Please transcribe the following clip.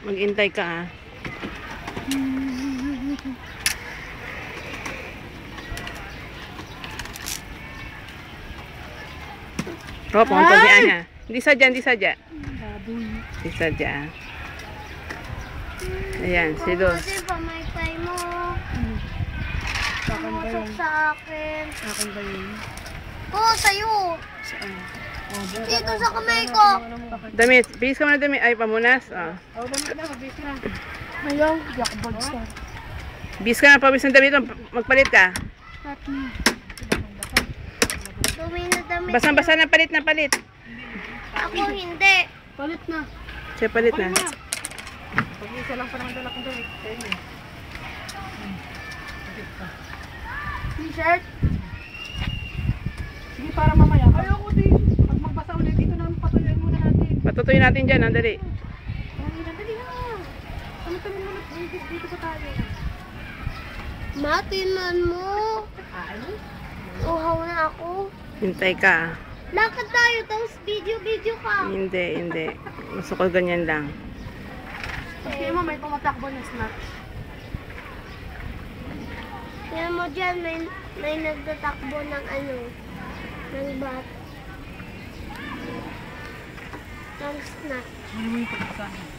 Mag-intay ka ha. Oh, punta diyan ha. Hindi sadya, hindi sadya. Hindi sadya. Ayan, si Dos. Kasi pamaytay mo. Pumusok sa akin. Akin ba yun? Oo, sa'yo. Saan? Dito sa kamay ko. Damit. Bihis ka muna damit. Ay, pamunas. Oh. Damit na, mabis na. Ayaw, di ako bagsa. Bihis ka na, pabis ng damit. Magpalit ka. Dumi na damit. Basang-basa na palit na palit. Ako hindi. Palit na. Siya palit na. Pag-isa lang pa naman dala kong damit. Kaya yun. T-shirt. Sige, para mamaya. Ayoko din. Pag magbasa ulit, dito na patuloy muna natin. Patutuyin natin dyan. Dali. Dali na. Ano muna? Dito pa tayo. Matinan mo. Ano? Uhaw na ako. Hintay ka. Lakad tayo, tapos video ka. Hindi, hindi. Gusto ko ganyan lang. Kasi mo, may tumatakbo na snatch. Tingnan mo dyan, may nagtatakbo ng ano, ng bat. Ng snack. Ano mo yung pagkasahin?